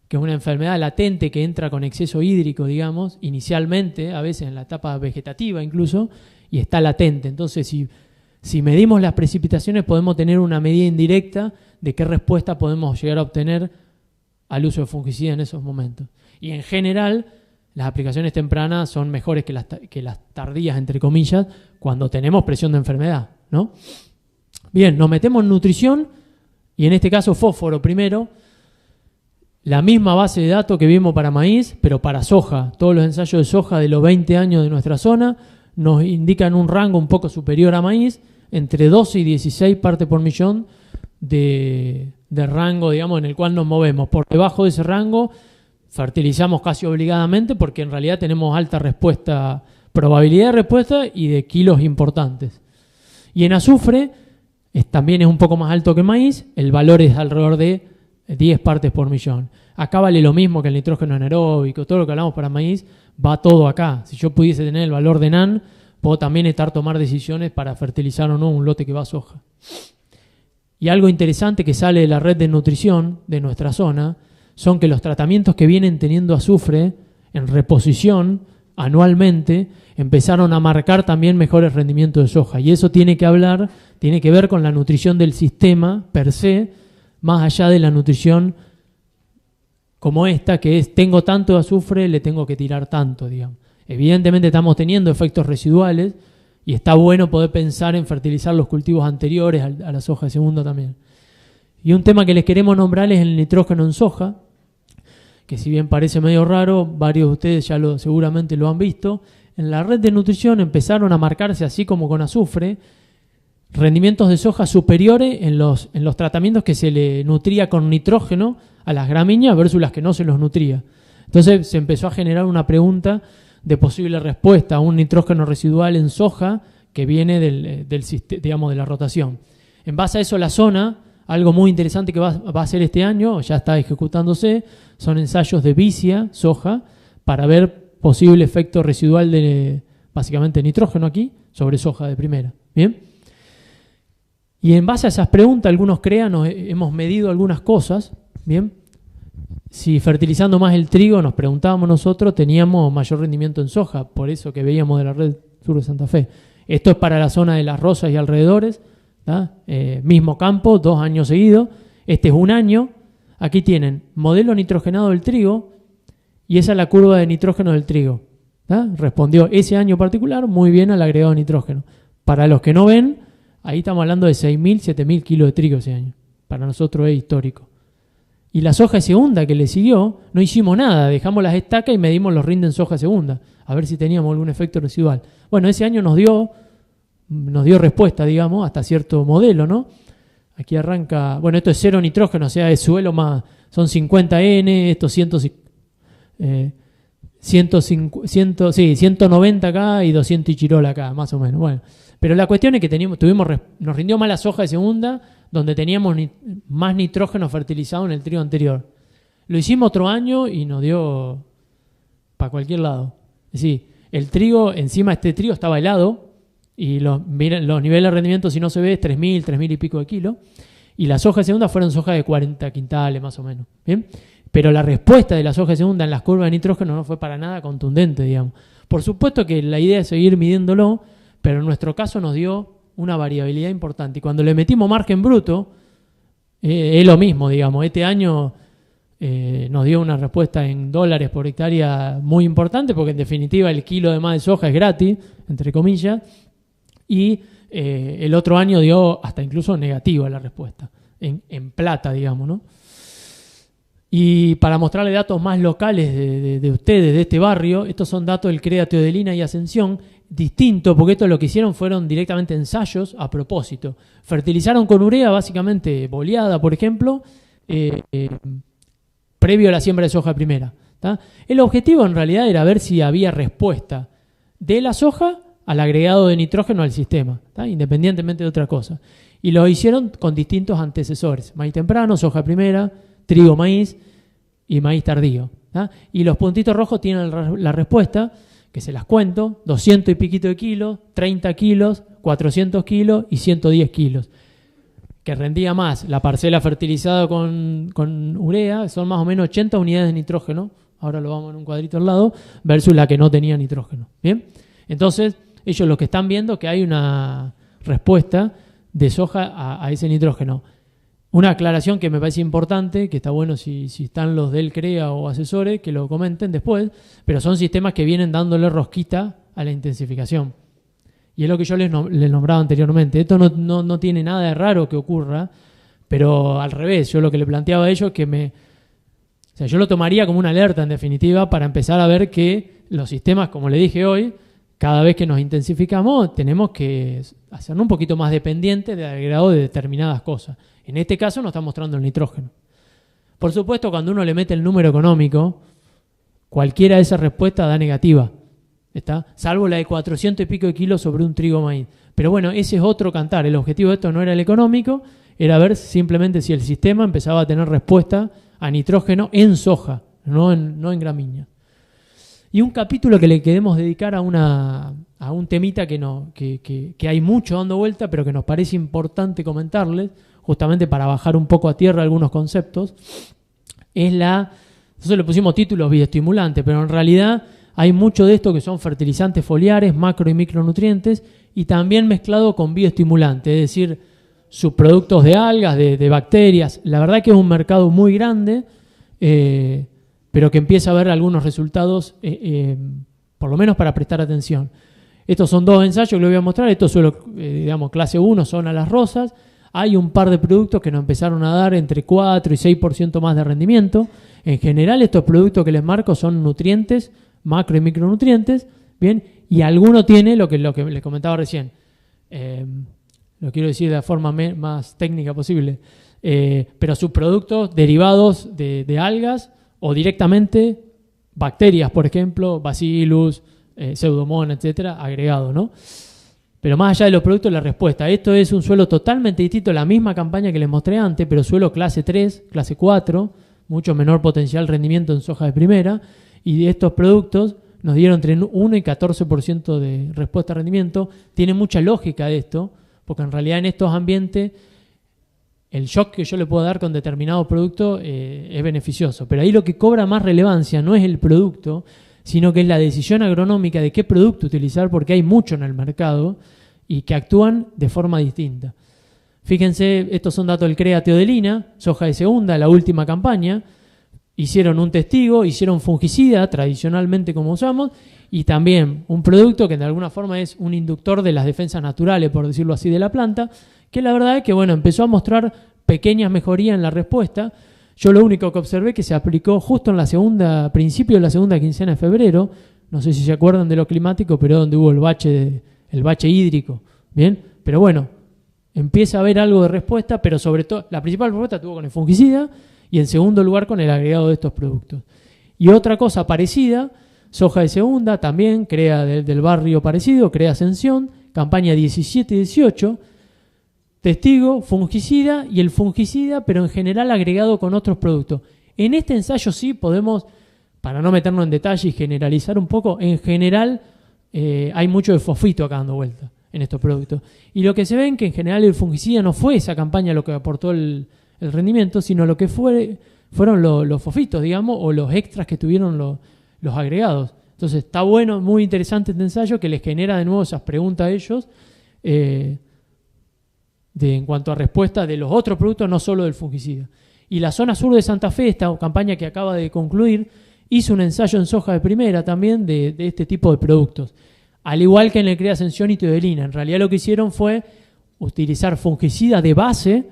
que es una enfermedad latente que entra con exceso hídrico, digamos, inicialmente, a veces en la etapa vegetativa incluso, y está latente. Entonces, si medimos las precipitaciones, podemos tener una medida indirecta de qué respuesta podemos llegar a obtener al uso de fungicida en esos momentos. Y en general, las aplicaciones tempranas son mejores que las tardías, entre comillas, cuando tenemos presión de enfermedad, ¿no? Bien, nos metemos en nutrición, y en este caso fósforo primero. La misma base de datos que vimos para maíz, pero para soja. Todos los ensayos de soja de los 20 años de nuestra zona nos indican un rango un poco superior a maíz, entre 12 y 16 partes por millón de rango, digamos, en el cual nos movemos. Por debajo de ese rango fertilizamos casi obligadamente porque en realidad tenemos alta respuesta, probabilidad de respuesta y de kilos importantes. Y en azufre también es un poco más alto que el maíz, el valor es alrededor de 10 partes por millón. Acá vale lo mismo que el nitrógeno anaeróbico, todo lo que hablamos para maíz, va todo acá. Si yo pudiese tener el valor de NAN, puedo también tomar decisiones para fertilizar o no un lote que va a soja. Y algo interesante que sale de la red de nutrición de nuestra zona son que los tratamientos que vienen teniendo azufre en reposición anualmente empezaron a marcar también mejores rendimientos de soja. Y eso tiene que ver con la nutrición del sistema per se, más allá de la nutrición como esta, que es tengo tanto de azufre, le tengo que tirar tanto, digamos. Evidentemente estamos teniendo efectos residuales y está bueno poder pensar en fertilizar los cultivos anteriores a la soja de segunda también. Y un tema que les queremos nombrar es el nitrógeno en soja, que si bien parece medio raro, varios de ustedes ya seguramente lo han visto. En la red de nutrición empezaron a marcarse, así como con azufre, rendimientos de soja superiores en los tratamientos que se le nutría con nitrógeno a las gramíneas versus las que no se los nutría. Entonces se empezó a generar una pregunta de posible respuesta a un nitrógeno residual en soja que viene digamos, de la rotación. En base a eso, la zona, algo muy interesante que va a hacer este año, ya está ejecutándose, son ensayos de vicia, soja, para ver posible efecto residual de, básicamente, nitrógeno aquí sobre soja de primera. ¿Bien? Y en base a esas preguntas, algunos hemos medido algunas cosas. ¿Bien? Si fertilizando más el trigo, nos preguntábamos nosotros, teníamos mayor rendimiento en soja, por eso que veíamos de la red sur de Santa Fe. Esto es para la zona de Las Rosas y alrededores, mismo campo, 2 años seguidos. Este es 1 año. Aquí tienen modelo nitrogenado del trigo y esa es la curva de nitrógeno del trigo. Respondió ese año particular muy bien al agregado de nitrógeno. Para los que no ven, ahí estamos hablando de 6.000, 7.000 kilos de trigo ese año. Para nosotros es histórico. Y la soja de segunda que le siguió, no hicimos nada, dejamos las estacas y medimos los rindes en soja de segunda, a ver si teníamos algún efecto residual. Bueno, ese año nos dio respuesta, digamos, hasta cierto modelo, ¿no? Aquí arranca, bueno, esto es 0 nitrógeno, o sea, es suelo más, son 50N, esto 190 acá y 200 y chirola acá, más o menos. Bueno, pero la cuestión es que nos rindió más la soja de segunda, donde teníamos más nitrógeno fertilizado en el trigo anterior. Lo hicimos otro año y nos dio para cualquier lado. Es decir, el trigo, encima este trigo estaba helado y los niveles de rendimiento, si no se ve, es 3.000 y pico de kilos. Y las sojas de segunda fueron sojas de 40 quintales más o menos. ¿Bien? Pero la respuesta de la soja de segunda en las curvas de nitrógeno no fue para nada contundente, digamos. Por supuesto que la idea es seguir midiéndolo, pero en nuestro caso nos dio una variabilidad importante. Y cuando le metimos margen bruto, es lo mismo, digamos. Este año nos dio una respuesta en dólares por hectárea muy importante, porque en definitiva el kilo de más de soja es gratis, entre comillas, y el otro año dio hasta incluso negativa la respuesta, en plata, digamos, ¿no? Y para mostrarle datos más locales de ustedes, de este barrio, estos son datos del CREA Teodelina y Ascensión, distinto, porque esto lo que hicieron fueron directamente ensayos a propósito. Fertilizaron con urea, básicamente boleada, por ejemplo, previo a la siembra de soja primera. ¿Tá? El objetivo en realidad era ver si había respuesta de la soja al agregado de nitrógeno al sistema, ¿tá? Independientemente de otra cosa. Y lo hicieron con distintos antecesores: maíz temprano, soja primera, trigo, maíz y maíz tardío. ¿Tá? Y los puntitos rojos tienen la respuesta, que se las cuento: 200 y piquito de kilos, 30 kilos, 400 kilos y 110 kilos. Que rendía más la parcela fertilizada con urea, son más o menos 80 unidades de nitrógeno, ahora lo vamos en un cuadrito al lado, versus la que no tenía nitrógeno. ¿Bien? Entonces, ellos lo que están viendo que hay una respuesta de soja a ese nitrógeno. Una aclaración que me parece importante, que está bueno si están los del CREA o asesores, que lo comenten después, pero son sistemas que vienen dándole rosquita a la intensificación. Y es lo que yo les nombraba anteriormente. Esto no tiene nada de raro que ocurra, pero al revés, yo lo que le planteaba a ellos es que yo lo tomaría como una alerta, en definitiva, para empezar a ver que los sistemas, como le dije hoy, cada vez que nos intensificamos, tenemos que hacernos un poquito más dependientes del agregado de determinadas cosas. En este caso nos está mostrando el nitrógeno. Por supuesto, cuando uno le mete el número económico, cualquiera de esas respuestas da negativa. ¿está? Salvo la de 400 y pico de kilos sobre un trigo maíz. Pero bueno, ese es otro cantar. El objetivo de esto no era el económico, era ver simplemente si el sistema empezaba a tener respuesta a nitrógeno en soja, no en gramínea. Y un capítulo que le queremos dedicar a un temita que hay mucho dando vuelta, pero que nos parece importante comentarles, justamente para bajar un poco a tierra algunos conceptos, es nosotros le pusimos títulos bioestimulantes, pero en realidad hay mucho de esto que son fertilizantes foliares, macro y micronutrientes, y también mezclado con bioestimulantes, es decir, subproductos de algas, de bacterias. La verdad que es un mercado muy grande, pero que empieza a ver algunos resultados, por lo menos para prestar atención. Estos son 2 ensayos que les voy a mostrar. Estos digamos, clase 1 son a las rosas. Hay un par de productos que nos empezaron a dar entre 4 y 6% más de rendimiento. En general, estos productos que les marco son nutrientes, macro y micronutrientes, ¿bien? Y alguno tiene lo que les comentaba recién. Lo quiero decir de la forma más técnica posible. Pero subproductos derivados de algas o directamente bacterias, por ejemplo, Bacillus, Pseudomonas, etcétera, agregados, ¿no? Pero más allá de los productos, la respuesta. Esto es un suelo totalmente distinto, la misma campaña que les mostré antes, pero suelo clase 3, clase 4, mucho menor potencial rendimiento en soja de primera, y de estos productos nos dieron entre 1 y 14% de respuesta a rendimiento. Tiene mucha lógica esto, porque en realidad en estos ambientes el shock que yo le puedo dar con determinado producto es beneficioso. Pero ahí lo que cobra más relevancia no es el producto, sino que es la decisión agronómica de qué producto utilizar, porque hay mucho en el mercado y que actúan de forma distinta. Fíjense, estos son datos del CREA Teodelina, soja de segunda, la última campaña. Hicieron un testigo, hicieron fungicida, tradicionalmente como usamos, y también un producto que de alguna forma es un inductor de las defensas naturales, por decirlo así, de la planta, que la verdad es que empezó a mostrar pequeñas mejorías en la respuesta. Yo lo único que observé que se aplicó justo en principio de la segunda quincena de febrero, no sé si se acuerdan de lo climático, pero donde hubo el bache hídrico, ¿bien? Pero bueno, empieza a haber algo de respuesta, pero sobre todo, la principal respuesta tuvo con el fungicida y en segundo lugar con el agregado de estos productos. Y otra cosa parecida, soja de segunda, también CREA del barrio parecido, CREA Ascensión, campaña 17-18, testigo, fungicida y el fungicida, pero en general agregado con otros productos. En este ensayo sí podemos, para no meternos en detalle y generalizar un poco, en general hay mucho de fosfito acá dando vuelta en estos productos. Y lo que se ve es que en general el fungicida no fue esa campaña lo que aportó el rendimiento, sino lo que fueron los fosfitos, digamos, o los extras que tuvieron los agregados. Entonces está bueno, muy interesante este ensayo que les genera de nuevo esas preguntas a ellos en cuanto a respuesta de los otros productos, no solo del fungicida. Y la zona sur de Santa Fe, esta campaña que acaba de concluir, hizo un ensayo en soja de primera también de este tipo de productos. Al igual que en el CREA Ascensión y Teodelina. En realidad lo que hicieron fue utilizar fungicidas de base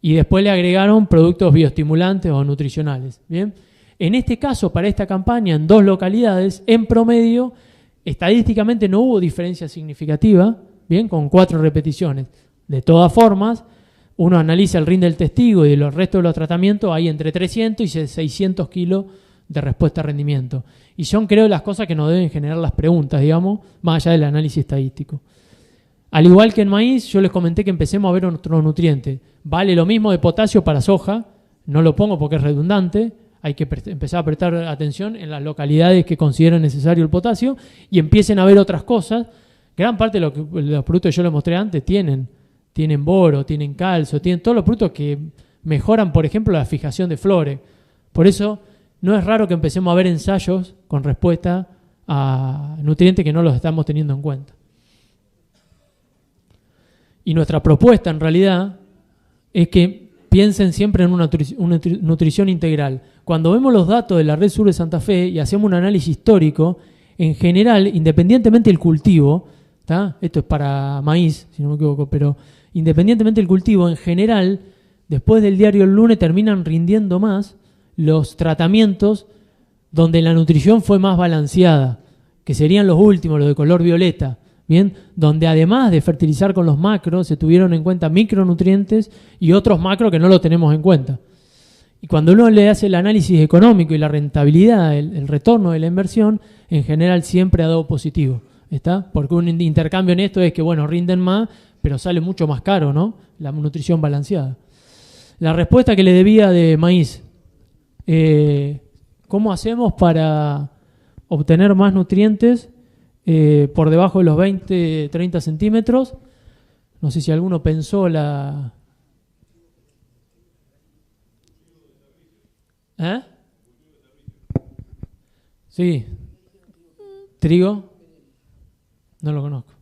y después le agregaron productos bioestimulantes o nutricionales. ¿Bien? En este caso, para esta campaña, en 2 localidades, en promedio, estadísticamente no hubo diferencia significativa, ¿bien? Con 4 repeticiones. De todas formas, uno analiza el RIN del testigo y de los restos de los tratamientos, hay entre 300 y 600 kilos de respuesta a rendimiento. Y son, creo, las cosas que nos deben generar las preguntas, digamos, más allá del análisis estadístico. Al igual que en maíz, yo les comenté que empecemos a ver otros nutrientes. Vale lo mismo de potasio para soja, no lo pongo porque es redundante, hay que empezar a prestar atención en las localidades que consideren necesario el potasio y empiecen a ver otras cosas. Gran parte de los productos que yo les mostré antes tienen boro, tienen calcio, tienen todos los productos que mejoran, por ejemplo, la fijación de flores. Por eso no es raro que empecemos a ver ensayos con respuesta a nutrientes que no los estamos teniendo en cuenta. Y nuestra propuesta, en realidad, es que piensen siempre en una nutrición integral. Cuando vemos los datos de la Red Sur de Santa Fe y hacemos un análisis histórico, en general, independientemente del cultivo, ¿tá? Esto es para maíz, si no me equivoco, pero independientemente del cultivo, en general, después del diario el lunes terminan rindiendo más los tratamientos donde la nutrición fue más balanceada, que serían los últimos, los de color violeta, ¿bien? Donde además de fertilizar con los macros, se tuvieron en cuenta micronutrientes y otros macros que no lo tenemos en cuenta. Y cuando uno le hace el análisis económico y la rentabilidad, el retorno de la inversión, en general siempre ha dado positivo. ¿Está? Porque un intercambio en esto es que, bueno, rinden más, pero sale mucho más caro, ¿no? La nutrición balanceada. La respuesta que le debía de maíz. ¿Cómo hacemos para obtener más nutrientes por debajo de los 20, 30 centímetros? No sé si alguno pensó la... ¿Eh? Sí. ¿Trigo? No lo conozco.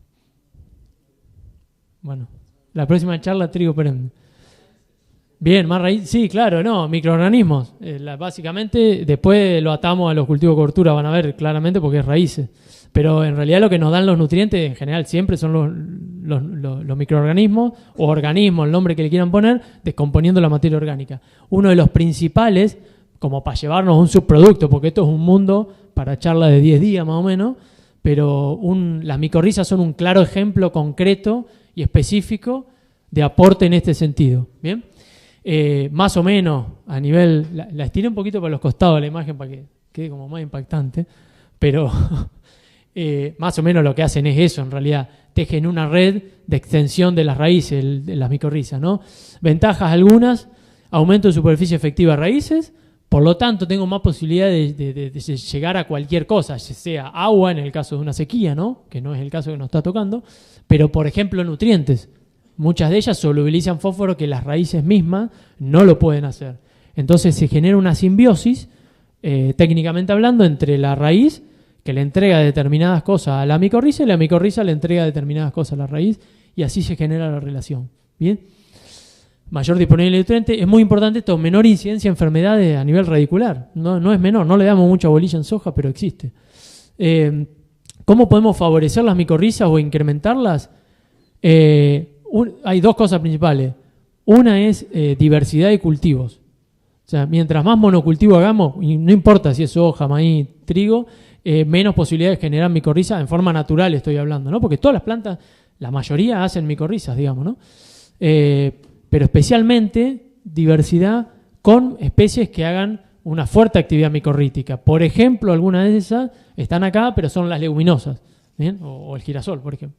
Bueno, la próxima charla, trigo perenne. Bien, más raíz. Sí, claro, no, microorganismos. Básicamente, después lo atamos a los cultivos de cobertura, van a ver claramente porque es raíces. Pero en realidad lo que nos dan los nutrientes, en general, siempre son los microorganismos o organismos, el nombre que le quieran poner, descomponiendo la materia orgánica. Uno de los principales, como para llevarnos un subproducto, porque esto es un mundo para charla de 10 días más o menos, pero las micorrizas son un claro ejemplo concreto y específico de aporte en este sentido. ¿Bien? Más o menos a nivel... La estiré un poquito para los costados de la imagen para que quede como más impactante, pero más o menos lo que hacen es eso en realidad. Tejen una red de extensión de las raíces, de las micorrizas, ¿no? Ventajas algunas, aumento de superficie efectiva de raíces. Por lo tanto, tengo más posibilidad de llegar a cualquier cosa, sea agua en el caso de una sequía, ¿no? Que no es el caso que nos está tocando, pero por ejemplo nutrientes. Muchas de ellas solubilizan fósforo que las raíces mismas no lo pueden hacer. Entonces se genera una simbiosis, técnicamente hablando, entre la raíz, que le entrega determinadas cosas a la micorriza, y la micorriza le entrega determinadas cosas a la raíz, y así se genera la relación. ¿Bien? Mayor disponibilidad de nutrientes, es muy importante esto, menor incidencia de enfermedades a nivel radicular. No es menor, no le damos mucha bolilla en soja, pero existe. ¿Cómo podemos favorecer las micorrizas o incrementarlas? Hay dos cosas principales. Una es diversidad de cultivos. O sea, mientras más monocultivo hagamos, y no importa si es soja, maíz, trigo, menos posibilidades de generar micorrizas en forma natural, estoy hablando, ¿no? Porque todas las plantas, la mayoría hacen micorrizas, digamos, ¿no? Pero especialmente diversidad con especies que hagan una fuerte actividad micorrítica. Por ejemplo, algunas de esas están acá, pero son las leguminosas, ¿bien? O el girasol, por ejemplo,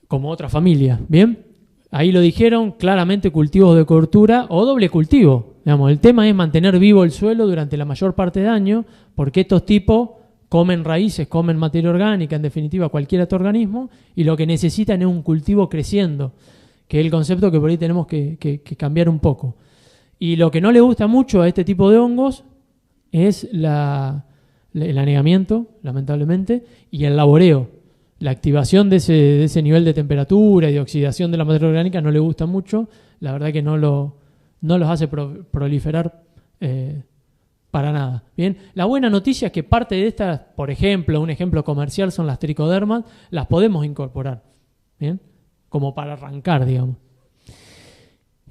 como otra familia, ¿bien? Ahí lo dijeron, claramente cultivos de cobertura o doble cultivo. Digamos, el tema es mantener vivo el suelo durante la mayor parte del año, porque estos tipos comen raíces, comen materia orgánica, en definitiva cualquier otro organismo, y lo que necesitan es un cultivo creciendo, que es el concepto que por ahí tenemos que cambiar un poco. Y lo que no le gusta mucho a este tipo de hongos es el anegamiento, lamentablemente, y el laboreo. La activación de ese nivel de temperatura y de oxidación de la materia orgánica no le gusta mucho. La verdad que no los hace proliferar para nada. Bien, la buena noticia es que parte de estas, por ejemplo, un ejemplo comercial son las tricodermas, las podemos incorporar. Bien, como para arrancar, digamos.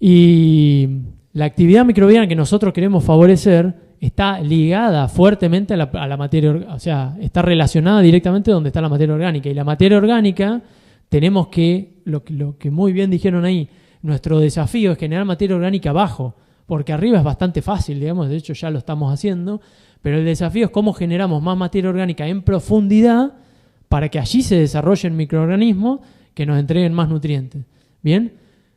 Y la actividad microbiana que nosotros queremos favorecer está ligada fuertemente a la materia orgánica, o sea, está relacionada directamente donde está la materia orgánica. Y la materia orgánica, tenemos que, lo que muy bien dijeron ahí, nuestro desafío es generar materia orgánica abajo, porque arriba es bastante fácil, digamos, de hecho ya lo estamos haciendo, pero el desafío es cómo generamos más materia orgánica en profundidad para que allí se desarrollen microorganismos que nos entreguen más nutrientes. ¿Bien?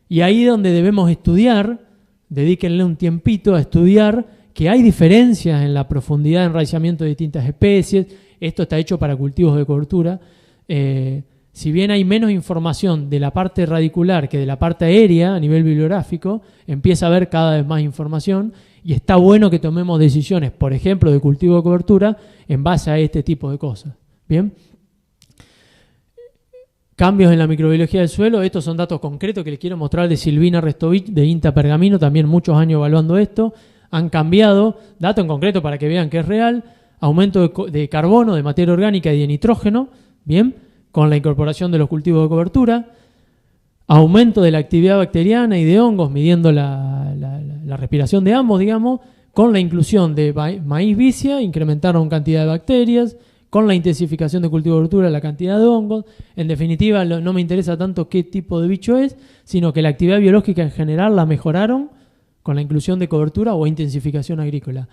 Y ahí es donde debemos estudiar, dedíquenle un tiempito a estudiar que hay diferencias en la profundidad de enraizamiento de distintas especies. Esto está hecho para cultivos de cobertura. Si bien hay menos información de la parte radicular que de la parte aérea a nivel bibliográfico, empieza a haber cada vez más información y está bueno que tomemos decisiones, por ejemplo, de cultivo de cobertura en base a este tipo de cosas. ¿Bien? Cambios en la microbiología del suelo, estos son datos concretos que les quiero mostrar de Silvina Restovich de INTA Pergamino, también muchos años evaluando esto. Han cambiado, dato en concreto para que vean que es real, aumento de carbono, de materia orgánica y de nitrógeno, bien, con la incorporación de los cultivos de cobertura, aumento de la actividad bacteriana y de hongos, midiendo la respiración de ambos, digamos, con la inclusión de maíz vicia, incrementaron cantidad de bacterias, con la intensificación de cultivo de cobertura, la cantidad de hongos. En definitiva, no me interesa tanto qué tipo de bicho es, sino que la actividad biológica en general la mejoraron con la inclusión de cobertura o intensificación agrícola.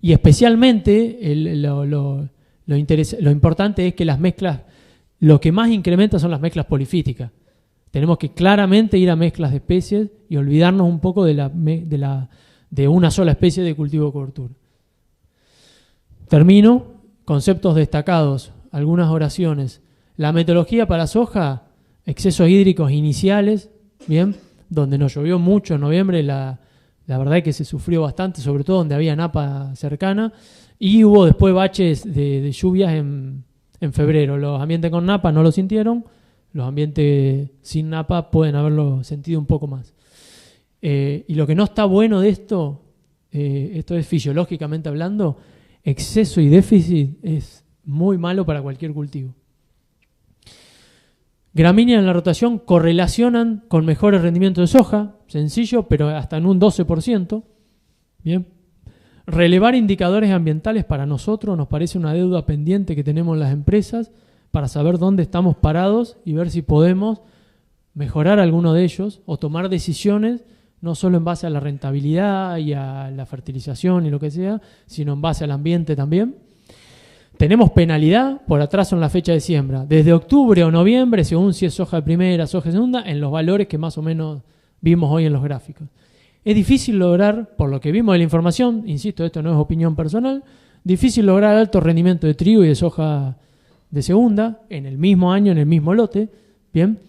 Y especialmente lo importante es que las mezclas, lo que más incrementa son las mezclas polifíticas. Tenemos que claramente ir a mezclas de especies y olvidarnos un poco de una sola especie de cultivo de cobertura. Termino. Conceptos destacados, algunas oraciones. La metodología para soja, excesos hídricos iniciales, bien, donde nos llovió mucho en noviembre, la verdad es que se sufrió bastante, sobre todo donde había napa cercana, y hubo después baches de lluvias en febrero. Los ambientes con napa no lo sintieron, los ambientes sin napa pueden haberlo sentido un poco más. Y lo que no está bueno de esto es fisiológicamente hablando, exceso y déficit es muy malo para cualquier cultivo. Gramíneas en la rotación correlacionan con mejores rendimientos de soja, sencillo, pero hasta en un 12%. Bien. Relevar indicadores ambientales para nosotros nos parece una deuda pendiente que tenemos las empresas para saber dónde estamos parados y ver si podemos mejorar alguno de ellos o tomar decisiones no solo en base a la rentabilidad y a la fertilización y lo que sea, sino en base al ambiente también. Tenemos penalidad por atraso en la fecha de siembra, desde octubre o noviembre, según si es soja de primera, soja de segunda, en los valores que más o menos vimos hoy en los gráficos. Es difícil lograr, por lo que vimos de la información, insisto, esto no es opinión personal, difícil lograr alto rendimiento de trigo y de soja de segunda en el mismo año, en el mismo lote, ¿bien?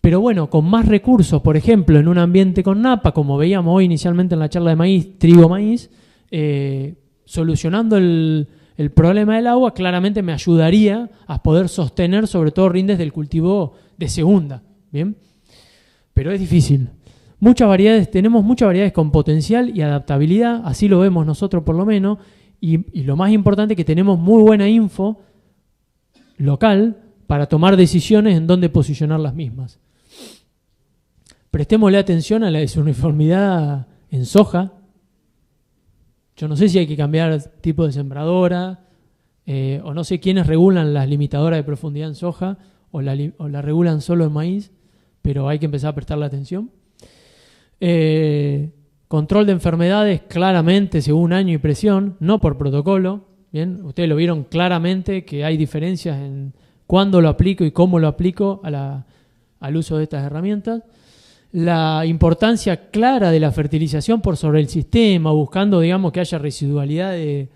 Pero bueno, con más recursos, por ejemplo, en un ambiente con napa, como veíamos hoy inicialmente en la charla de maíz, trigo-maíz, solucionando el problema del agua, claramente me ayudaría a poder sostener sobre todo rindes del cultivo de segunda, ¿bien? Pero es difícil. Tenemos muchas variedades con potencial y adaptabilidad, así lo vemos nosotros por lo menos, y lo más importante es que tenemos muy buena info local para tomar decisiones en dónde posicionar las mismas. Prestémosle atención a la desuniformidad en soja. Yo no sé si hay que cambiar tipo de sembradora o no sé quiénes regulan las limitadoras de profundidad en soja o la regulan solo en maíz, pero hay que empezar a prestarle atención. Control de enfermedades claramente según año y presión, no por protocolo. Bien, ustedes lo vieron claramente que hay diferencias en cuándo lo aplico y cómo lo aplico al uso de estas herramientas. La importancia clara de la fertilización por sobre el sistema, buscando, digamos, que haya residualidad de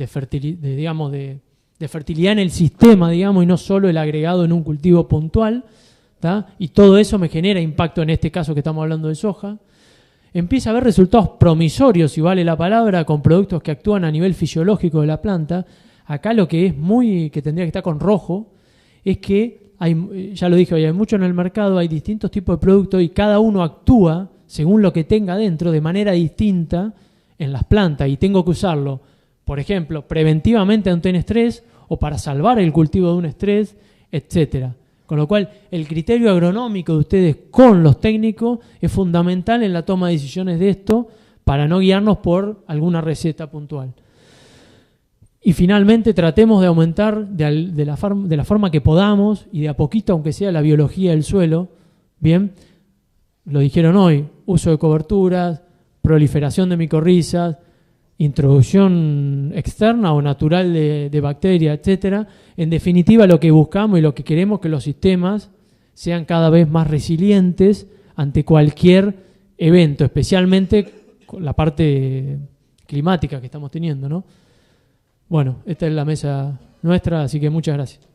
fertilidad en el sistema, digamos, y no solo el agregado en un cultivo puntual, ¿tá? Y todo eso me genera impacto en este caso que estamos hablando de soja. Empieza a haber resultados promisorios, si vale la palabra, con productos que actúan a nivel fisiológico de la planta. Acá lo que que tendría que estar con rojo, es que ya lo dije hoy, hay mucho en el mercado, hay distintos tipos de productos y cada uno actúa según lo que tenga dentro de manera distinta en las plantas y tengo que usarlo, por ejemplo, preventivamente ante un estrés o para salvar el cultivo de un estrés, etcétera. Con lo cual, el criterio agronómico de ustedes con los técnicos es fundamental en la toma de decisiones de esto para no guiarnos por alguna receta puntual. Y finalmente tratemos de aumentar de la forma que podamos y de a poquito, aunque sea la biología del suelo, bien, lo dijeron hoy, uso de coberturas, proliferación de micorrizas, introducción externa o natural de bacterias, etcétera. En definitiva, lo que buscamos y lo que queremos es que los sistemas sean cada vez más resilientes ante cualquier evento, especialmente con la parte climática que estamos teniendo, ¿no? Bueno, esta es la mesa nuestra, así que muchas gracias.